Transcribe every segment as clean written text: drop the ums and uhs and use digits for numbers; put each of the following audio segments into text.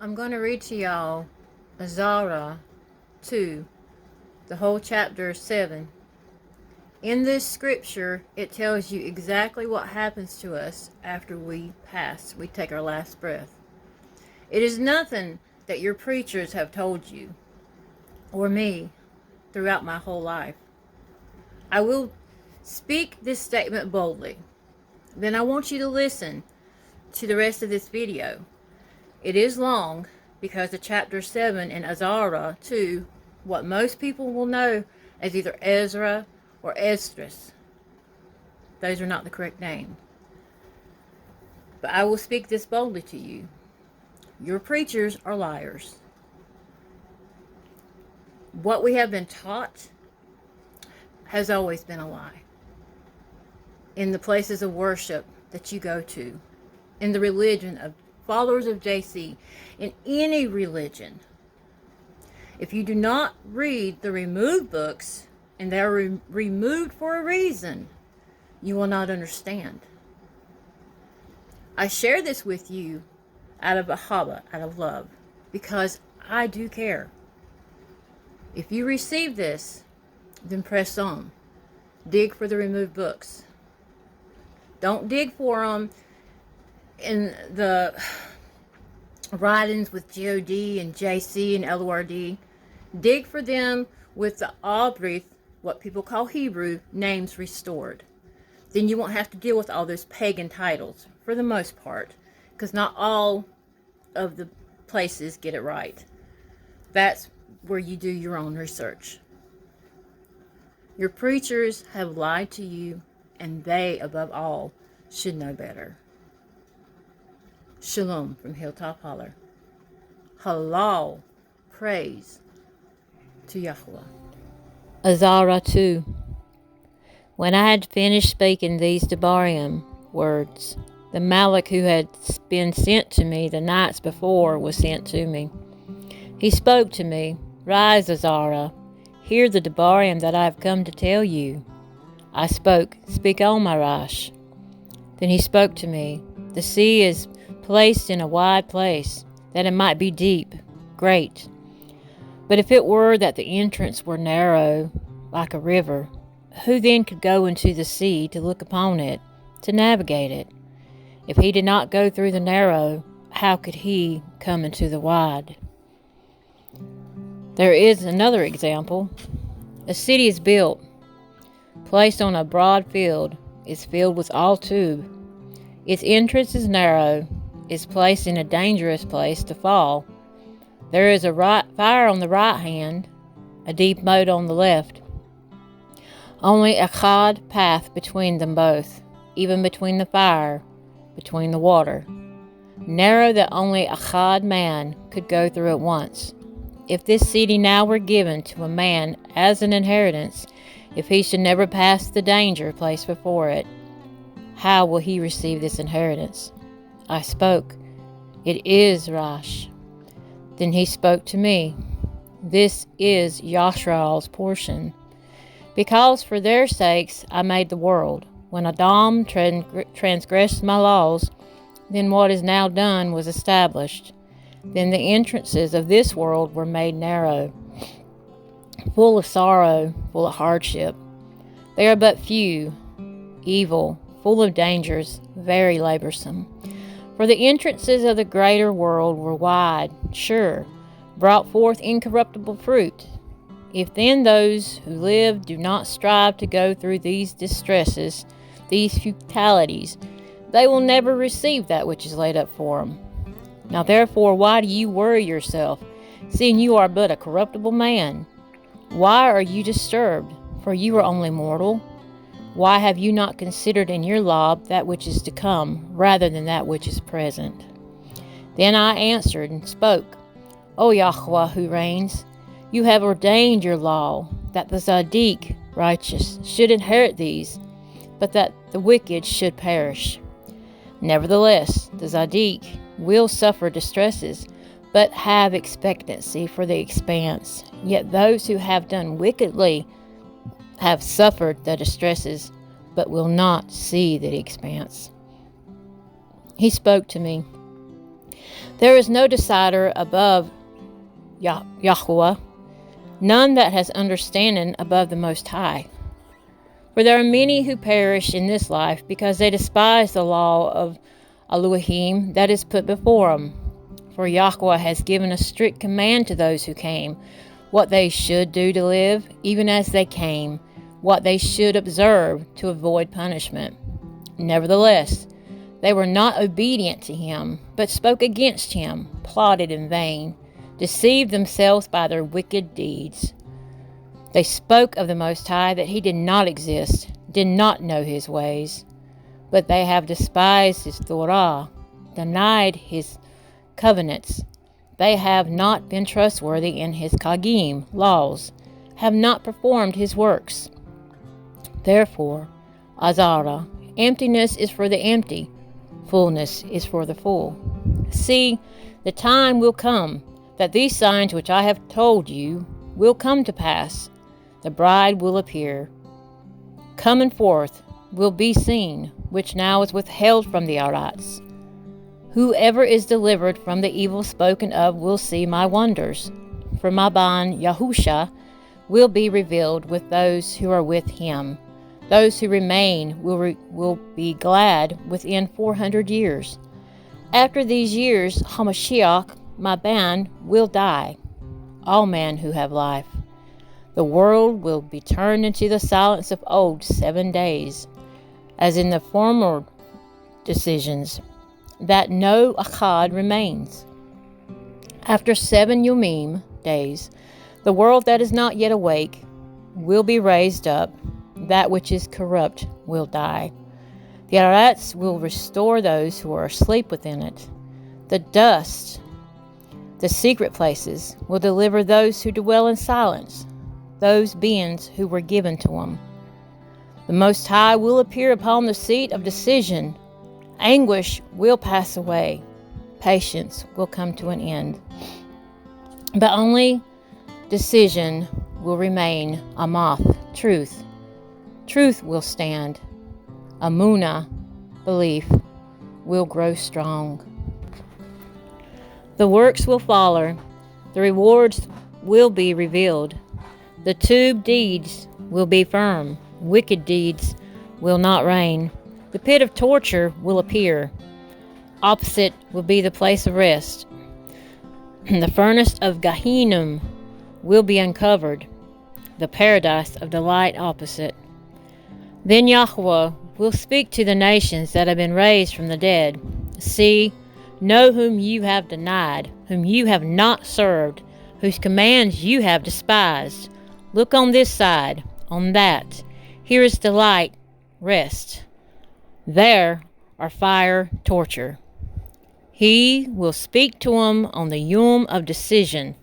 I'm going to read to y'all AZaRA 2, the whole chapter 7. In this scripture, it tells you exactly what happens to us after we pass. We take our last breath. It is nothing that your preachers have told you, or me, throughout my whole life. I will speak this statement boldly. Then I want you to listen to the rest of this video. It is long because the chapter 7 in AZaRA 2, what most people will know as either Ezra or esdras. Those are not the correct name. But I will speak this boldly to you. Your preachers are liars. What we have been taught has always been a lie. In the places of worship that you go to, in the religion of followers of JC, in any religion, if you do not read the removed books, and they are removed for a reason, you will not understand. I share this with you out of HaBa, out of love, because I do care. If you receive this, then press on. Dig for the removed books. Don't dig for them in the writings with God and JC and LORD. Dig for them with the Abrith, what people call Hebrew, names restored. Then you won't have to deal with all those pagan titles, for the most part, because not all of the places get it right. That's where you do your own research. Your preachers have lied to you, and they, above all, should know better. Shalom from Hilltop Holler. Halal praise to YaHUaH. AZaRA 2. When I had finished speaking these Devarim words, the Malach who had been sent to me the nights before was sent to me. He spoke to me, Rise, AZaRA, hear the Devarim that I have come to tell you. I spoke, Speak on, my Rash. Then he spoke to me, The sea is placed in a wide place, that it might be deep, great. But if it were that the entrance were narrow, like a river, who then could go into the sea to look upon it, to navigate it? If he did not go through the narrow, how could he come into the wide? There is another example. A city is built, placed on a broad field, is filled with all tube. Its entrance is narrow, is placed in a dangerous place to fall. There is a fire on the right hand, a deep moat on the left. Only a chad path between them both, even between the fire, between the water. Narrow that only a chad man could go through at once. If this city now were given to a man as an inheritance, if he should never pass the danger placed before it, how will he receive this inheritance? I spoke, It is Rash. Then he spoke to me, This is Yashraal's portion. Because for their sakes I made the world. When Adam transgressed my laws, then what is now done was established. Then the entrances of this world were made narrow, full of sorrow, full of hardship. They are but few, evil, full of dangers, very laborsome. For the entrances of the greater world were wide, sure, brought forth incorruptible fruit. If then those who live do not strive to go through these distresses, these futilities, they will never receive that which is laid up for them. Now therefore, why do you worry yourself, seeing you are but a corruptible man? Why are you disturbed, for you are only mortal? Why have you not considered in your law that which is to come, rather than that which is present? Then I answered and spoke, O YaHUaH who reigns, you have ordained your law, that the Tzaddik, righteous, should inherit these, but that the wicked should perish. Nevertheless, the Tzaddik will suffer distresses, but have expectancy for the expanse. Yet those who have done wickedly have suffered the distresses, but will not see the expanse. He spoke to me, There is no decider above YaHUaH, none that has understanding above the Most High. For there are many who perish in this life because they despise the law of Elohim that is put before them. For YaHUaH has given a strict command to those who came, what they should do to live, even as they came, what they should observe to avoid punishment. Nevertheless, they were not obedient to him, but spoke against him, plotted in vain, deceived themselves by their wicked deeds. They spoke of the Most High that he did not exist, did not know his ways. But they have despised his Torah, denied his covenants. They have not been trustworthy in his Kagim, laws, have not performed his works. Therefore, AZaRA, emptiness is for the empty, fullness is for the full. See, the time will come that these signs which I have told you will come to pass. The bride will appear. Coming forth will be seen, which now is withheld from the Arats. Whoever is delivered from the evil spoken of will see my wonders. For my bond, YaHUaH, will be revealed with those who are with him. Those who remain will be glad within 400 years. After these years, HaMashiach, my band, will die. All men who have life. The world will be turned into the silence of old 7 days, as in the former decisions, that no Echad remains. After 7 Yomim days, the world that is not yet awake will be raised up. That which is corrupt will die. The Arats will restore those who are asleep within it. The dust, the secret places, will deliver those who dwell in silence, those beings who were given to them. The Most High will appear upon the seat of decision. Anguish will pass away. Patience will come to an end. But only decision will remain. Amath, truth. Truth will stand. Amunah, belief, will grow strong. The works will follow. The rewards will be revealed. The tube deeds will be firm. Wicked deeds will not reign. The pit of torture will appear. Opposite will be the place of rest. The furnace of Gehinnom will be uncovered. The paradise of delight opposite. Then YaHUaH will speak to the nations that have been raised from the dead. See, know whom you have denied, whom you have not served, whose commands you have despised. Look on this side, on that. Here is delight, rest. There are fire, torture. He will speak to them on the Yom of decision,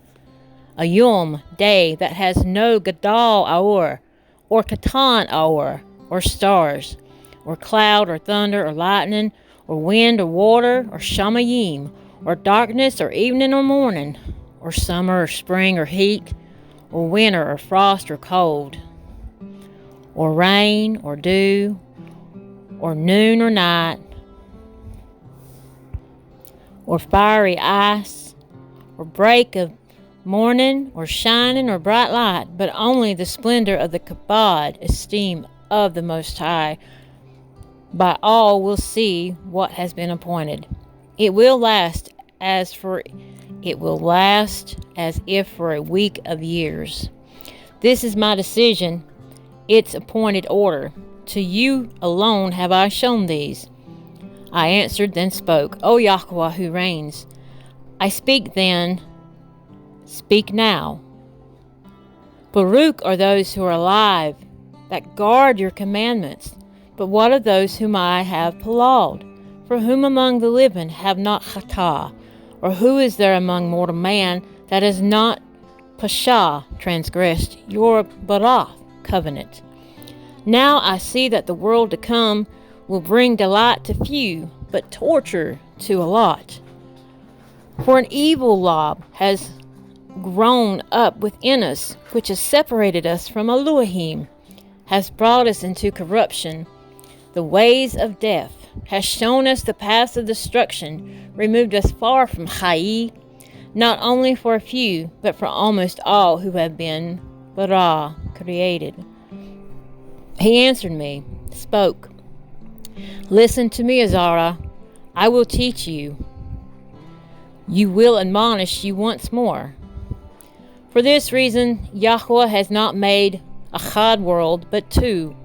a Yom day that has no Gadol Hour, or Katan Hour, or stars, or cloud, or thunder, or lightning, or wind, or water, or shamayim, or darkness, or evening, or morning, or summer, or spring, or heat, or winter, or frost, or cold, or rain, or dew, or noon, or night, or fiery ice, or break of morning, or shining, or bright light, but only the splendor of the kabod, esteem of the Most High. By all will see what has been appointed. It will last as if for a week of years. This is my decision, its appointed order. To you alone have I shown these. I answered, then spoke. O YaHUaH who reigns, I speak then, speak now. Baruch are those who are alive, that guard your commandments. But what of those whom I have palawed? For whom among the living have not chatah? Or who is there among mortal man that has not pasha, transgressed your Barach covenant? Now I see that the world to come will bring delight to few, but torture to a lot. For an evil law has grown up within us, which has separated us from Elohim, has brought us into corruption, the ways of death. has shown us the paths of destruction, removed us far from Chai, not only for a few, but for almost all who have been Barach, created. He answered me, spoke, "Listen to me, AZaRA. I will teach you. You will admonish you once more. For this reason, YaHUaH has not made a Chad world, but two,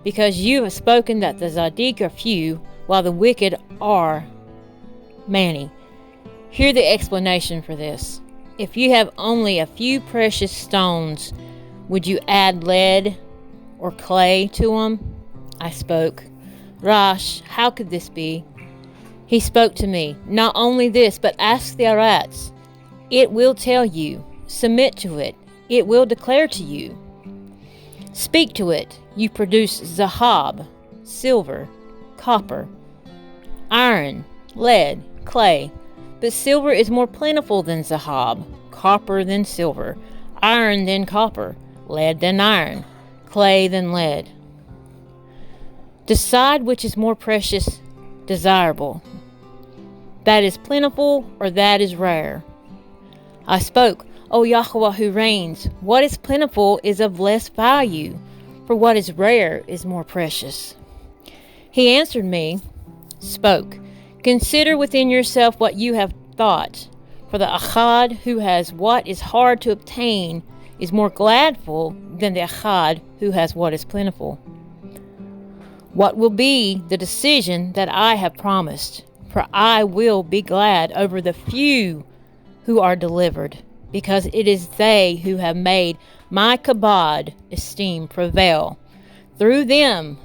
because you have spoken that the Tzaddik are few, while the wicked are many." Hear the explanation for this. If you have only a few precious stones, would you add lead or clay to them? I spoke, "Rash, how could this be?" He spoke to me, "Not only this, but ask the Arats. It will tell you. Submit to it. It will declare to you. Speak to it. You produce zahab, silver, copper, iron, lead, clay. But silver is more plentiful than zahab, copper than silver, iron than copper, lead than iron, clay than lead. Decide which is more precious, desirable. That is plentiful or that is rare." I spoke, "O YaHUaH who reigns, what is plentiful is of less value, for what is rare is more precious." He answered me, spoke, "Consider within yourself what you have thought, for the Echad who has what is hard to obtain is more gladful than the Echad who has what is plentiful. What will be the decision that I have promised? For I will be glad over the few who are delivered, because it is they who have made my kabod esteem prevail. Through them,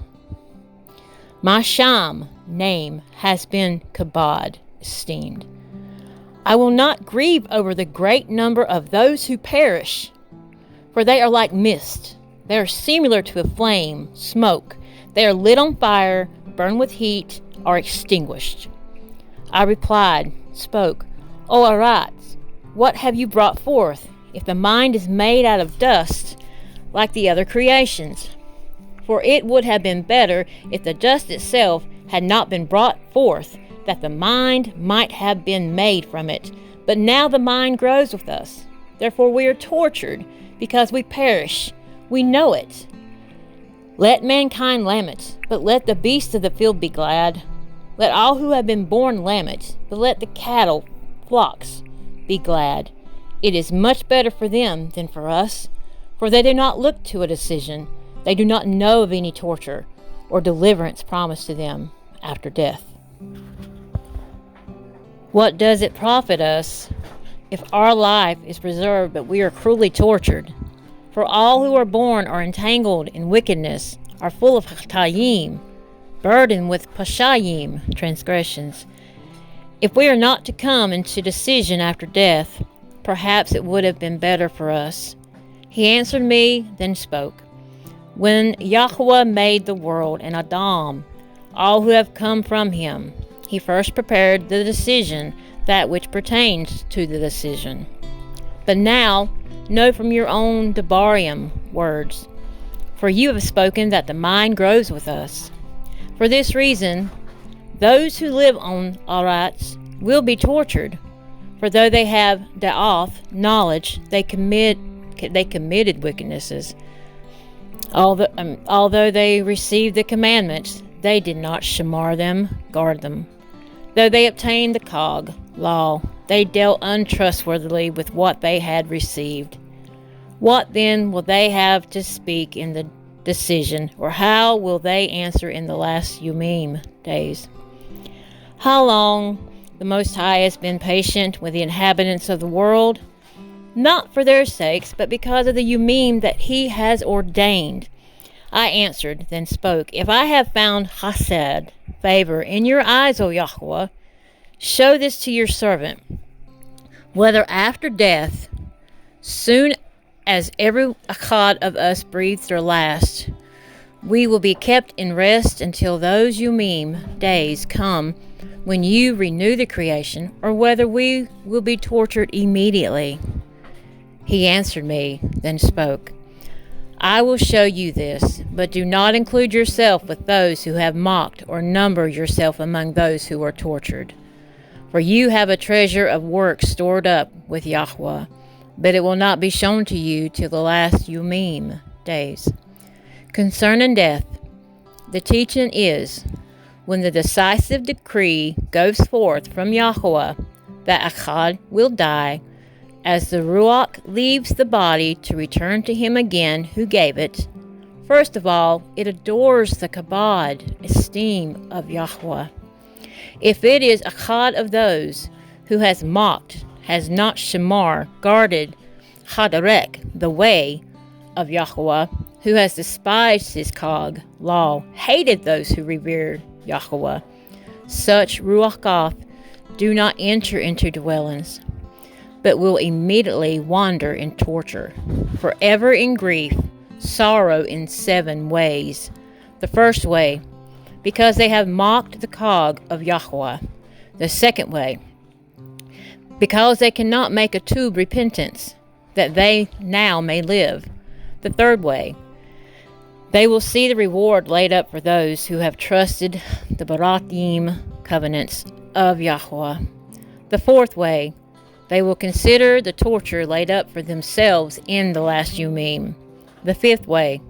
my sham name has been kabod esteemed. I will not grieve over the great number of those who perish, for they are like mist. They are similar to a flame, smoke. They are lit on fire, burn with heat, are extinguished." I replied, spoke, "O Arats, what have you brought forth, if the mind is made out of dust, like the other creations? For it would have been better if the dust itself had not been brought forth, that the mind might have been made from it. But now the mind grows with us. Therefore we are tortured, because we perish. We know it. Let mankind lament, but let the beasts of the field be glad. Let all who have been born lament, but let the cattle, flocks, be glad. It is much better for them than for us, for they do not look to a decision. They do not know of any torture or deliverance promised to them after death. What does it profit us if our life is preserved but we are cruelly tortured? For all who are born are entangled in wickedness, are full of chatayim, burdened with pashayim, transgressions. If we are not to come into decision after death, perhaps it would have been better for us." He answered me, then spoke, "When YaHUaH made the world and Adam, all who have come from him, he first prepared the decision, that which pertains to the decision. But now, know from your own Debarim words, for you have spoken that the mind grows with us. For this reason, those who live on Arats will be tortured, for though they have da'ath, knowledge, they committed wickednesses. Although they received the commandments, they did not shamar them, guard them. Though they obtained the cog, law, they dealt untrustworthily with what they had received. What then will they have to speak in the decision, or how will they answer in the last Yumim days? How long the Most High has been patient with the inhabitants of the world? Not for their sakes, but because of the Yumim that he has ordained. I answered, then spoke, "If I have found chesed, favor, in your eyes, O YaHUaH, show this to your servant, whether after death, soon as every echad of us breathes their last, we will be kept in rest until those Yumim days come when you renew the creation, or whether we will be tortured immediately." He answered me, then spoke, I will show you this, but do not include yourself with those who have mocked, or number yourself among those who are tortured. For you have a treasure of works stored up with YaHUaH, but it will not be shown to you till the last Yumim days. Concerning death, the teaching is, when the decisive decree goes forth from YaHUaH that Echad will die, as the Ruach leaves the body to return to him again who gave it, first of all, it adores the kabod, esteem of YaHUaH. If it is Echad of those who has mocked, has not shamar, guarded, hadarek, the way of YaHUaH, who has despised his cog, law, hated those who revere YaHUaH, such Ruachoth do not enter into dwellings, but will immediately wander in torture, forever in grief, sorrow in 7 ways. The first way, because they have mocked the cog of YaHUaH. The second way, because they cannot make a tube repentance, that they now may live. The third way, they will see the reward laid up for those who have trusted the Barachim covenants of YaHUaH. The fourth way, they will consider the torture laid up for themselves in the last Yumim. The fifth way,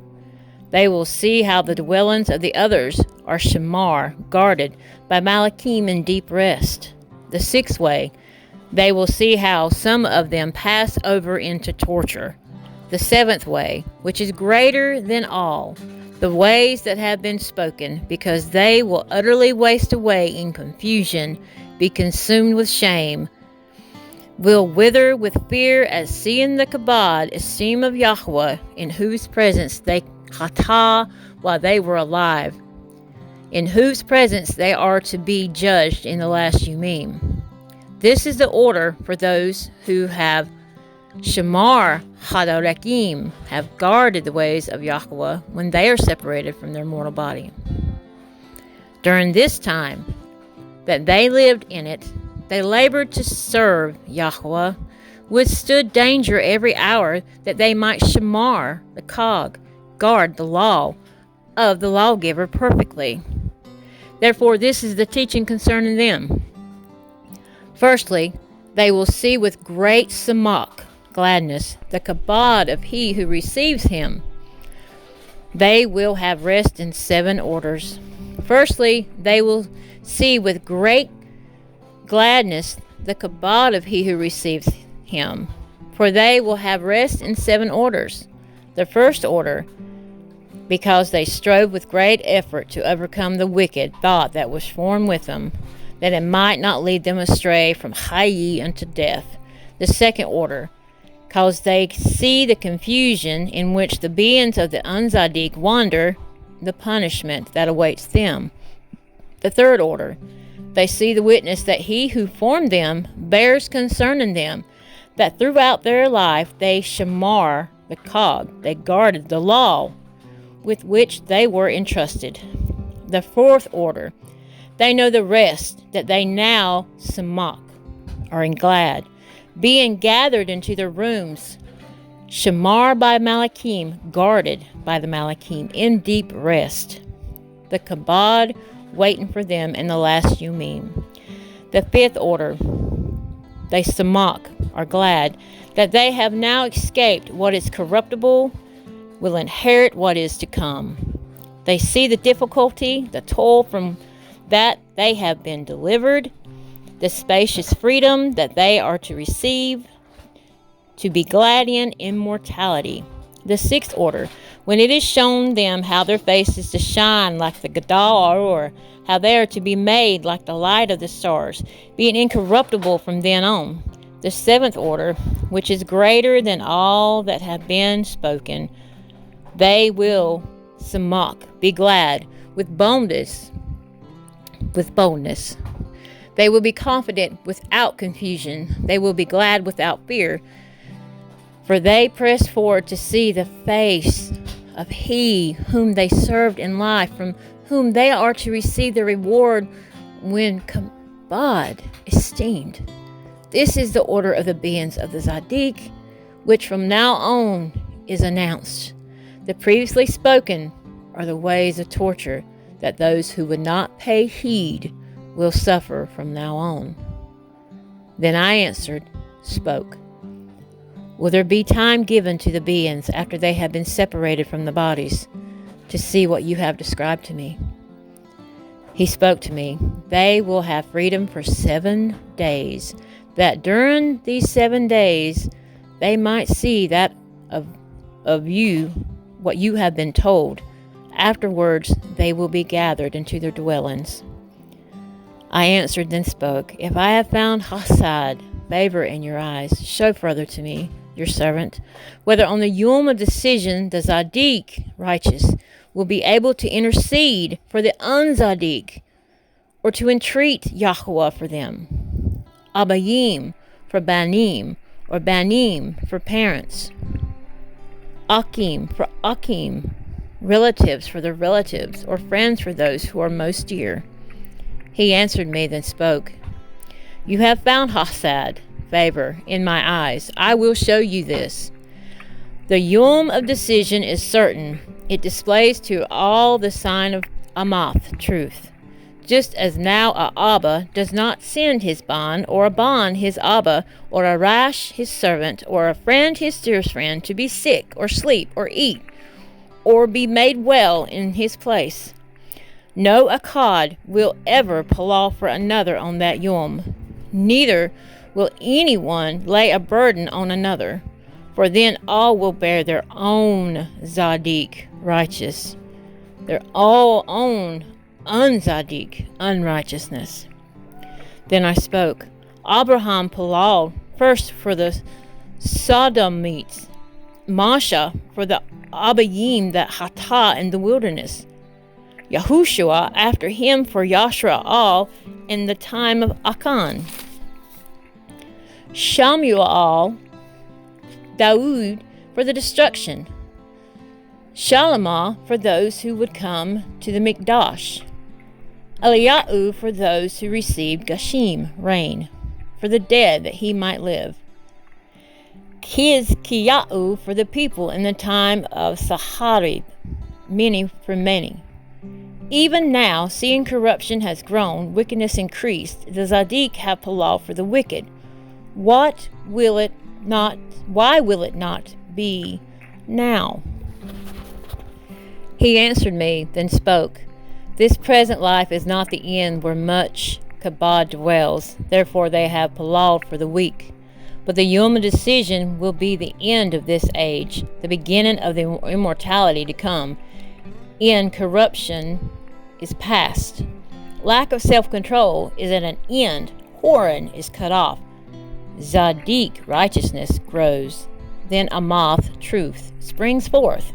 they will see how the dwellings of the others are shamar, guarded by Malachim in deep rest. The sixth way, they will see how some of them pass over into torture. The seventh way, which is greater than all, the ways that have been spoken, because they will utterly waste away in confusion, be consumed with shame, will wither with fear as seeing the kabod, esteem of YaHUaH, in whose presence they hatah while they were alive, in whose presence they are to be judged in the last Yumim. This is the order for those who have shamar hadarekim, have guarded the ways of YaHUaH when they are separated from their mortal body. During this time that they lived in it, they labored to serve YaHUaH, withstood danger every hour that they might shamar the cog, guard the law of the lawgiver perfectly. Therefore, this is the teaching concerning them. Firstly, they will see with great samach, gladness, the kabod of he who receives him. They will have rest in 7 orders. Firstly, they will see with great gladness the kabod of he who receives him, for they will have rest in 7 orders. The first order, because they strove with great effort to overcome the wicked thought that was formed with them, that it might not lead them astray from Chayi unto death. The second order, because they see the confusion in which the beings of the Unzadik wander, the punishment that awaits them. The third order, they see the witness that he who formed them bears concerning them, that throughout their life they shamar the cog, they guarded the law with which they were entrusted. The fourth order, they know the rest that they now samach, are in glad, being gathered into their rooms, shamar by Malachim, guarded by the Malachim, in deep rest. The kabod waiting for them in the last Yumim. The fifth order, they samach, are glad that they have now escaped what is corruptible, will inherit what is to come. They see the difficulty, the toil from that they have been delivered, the spacious freedom that they are to receive, to be glad in immortality. The sixth order, when it is shown them how their face is to shine like the Gadal Aror, how they are to be made like the light of the stars, being incorruptible from then on. The seventh order, which is greater than all that have been spoken, they will samach, be glad, with boldness. They will be confident without confusion. They will be glad without fear. For they press forward to see the face of he whom they served in life, from whom they are to receive the reward when kabod esteemed. This is the order of the beings of the Zadik, which from now on is announced. The previously spoken are the ways of torture that those who would not pay heed will suffer from now on. Then I answered, spoke. Will there be time given to the beings after they have been separated from the bodies to see what you have described to me? He spoke to me. They will have freedom for 7 days, that during these 7 days they might see that of you what you have been told. Afterwards they will be gathered into their dwellings. I answered, then spoke. If I have found hasad, favor in your eyes, show further to me, your servant, whether on the yom of decision the Zadik, righteous, will be able to intercede for the unzadik, or to entreat YaHUaH for them. Abayim for banim, or banim for parents. Akim for akim, relatives for their relatives, or friends for those who are most dear. He answered me, then spoke. You have found hasad, favor, in my eyes. I will show you this. The yom of decision is certain. It displays to all the sign of Amath, truth. Just as now a HaBa does not send his ban, or a ban his HaBa, or a rash his servant, or a friend his dearest friend, to be sick, or sleep, or eat, or be made well in his place. No Akkad will ever palau for another on that yom. Neither will anyone lay a burden on another, for then all will bear their own Zadik, righteous, their all own unzadik, unrighteousness. Then I spoke. Abraham palau first for the Sodomites, Masha for the Abayim that Hatah in the wilderness, YaHuaH after him for Yashra'al in the time of Akan, Shamuel, Daud for the destruction, Shalamah for those who would come to the Mikdash, HaLaLYaHUaH for those who received Gashim, rain, for the dead that he might live, Kizkiyahu for the people in the time of Saharib, many for many. Even now, seeing corruption has grown, wickedness increased, the Zadik have palau for the wicked. Why will it not be now? He answered me, then spoke. This present life is not the end where much kabod dwells, therefore they have palau for the weak. But the yom of decision will be the end of this age, the beginning of the immortality to come. In corruption is past. Lack of self-control is at an end. Horan is cut off. Zadik, righteousness, grows. Then Amath, truth, springs forth.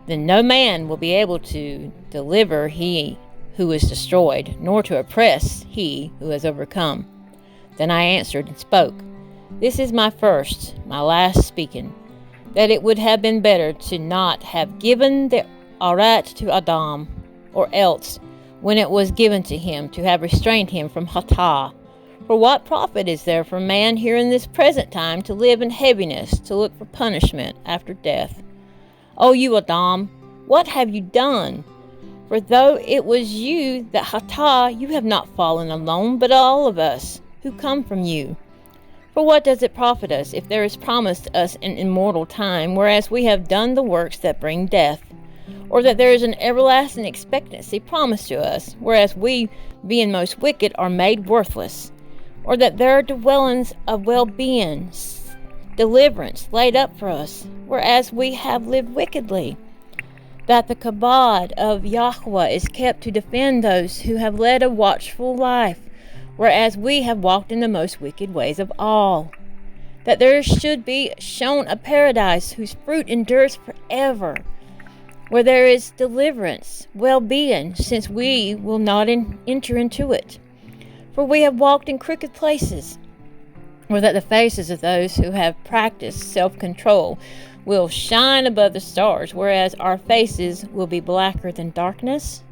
Then no man will be able to deliver he who is destroyed, nor to oppress he who has overcome. Then I answered and spoke. This is my first, my last speaking, that it would have been better to not have given the arat to Adam, or else, when it was given to him, to have restrained him from hatah. For what profit is there for man here in this present time to live in heaviness, to look for punishment after death? O you Adam, what have you done? For though it was you that hatah, you have not fallen alone, but all of us who come from you. For what does it profit us if there is promised us an immortal time, whereas we have done the works that bring death? Or that there is an everlasting expectancy promised to us, whereas we, being most wicked, are made worthless? Or that there are dwellings of well-being, deliverance laid up for us, whereas we have lived wickedly? That the kabod of YaHUaH is kept to defend those who have led a watchful life, whereas we have walked in the most wicked ways of all. That there should be shown a paradise whose fruit endures forever, where there is deliverance, well-being, since we will not enter into it. For we have walked in crooked places, or that the faces of those who have practiced self-control will shine above the stars, whereas our faces will be blacker than darkness?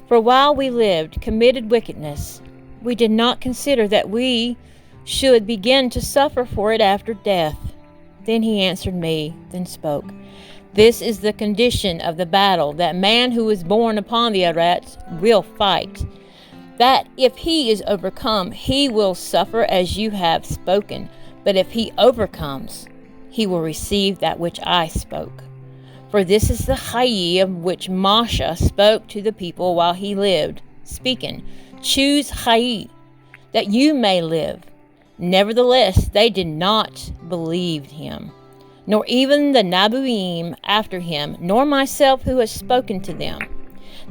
For while we lived, committed wickedness, we did not consider that we should begin to suffer for it after death. Then he answered me, then spoke. This is the condition of the battle that man who is born upon the Eretz will fight. That if he is overcome, he will suffer as you have spoken. But if he overcomes, he will receive that which I spoke. For this is the Chayy of which Moshe spoke to the people while he lived, speaking, Choose Chayy, that you may live. Nevertheless, they did not believe him, nor even the Nabuim after him, nor myself who has spoken to them,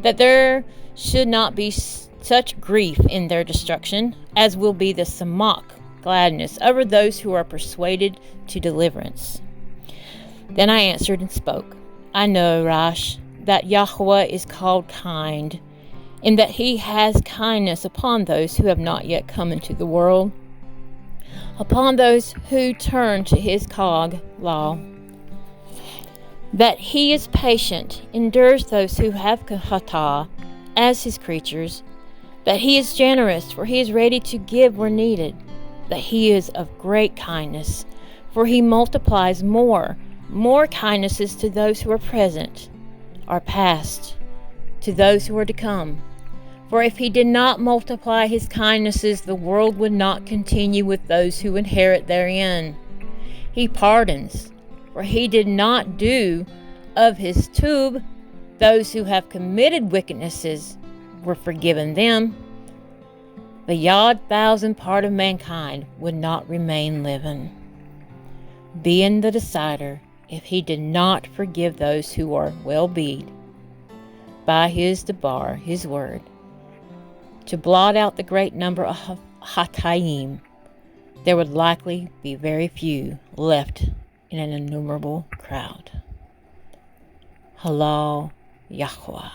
that there should not be such grief in their destruction, as will be the Samach, gladness, over those who are persuaded to deliverance. Then I answered and spoke. I know, Rash, that YaHUaH is called kind, in that he has kindness upon those who have not yet come into the world, upon those who turn to his cog law. That he is patient, endures those who have Hatah as his creatures. That he is generous, for he is ready to give where needed. That he is of great kindness, for he multiplies more kindnesses to those who are present, are past, to those who are to come. For if he did not multiply his kindnesses, the world would not continue with those who inherit therein. He pardons, for he did not do of his tube. Those who have committed wickednesses were forgiven them. The yod 1,000 part of mankind would not remain living, being the decider, if he did not forgive those who are well-beed by his debar, his word, to blot out the great number of Hatayim, there would likely be very few left in an innumerable crowd. HaLaLYaHuaH.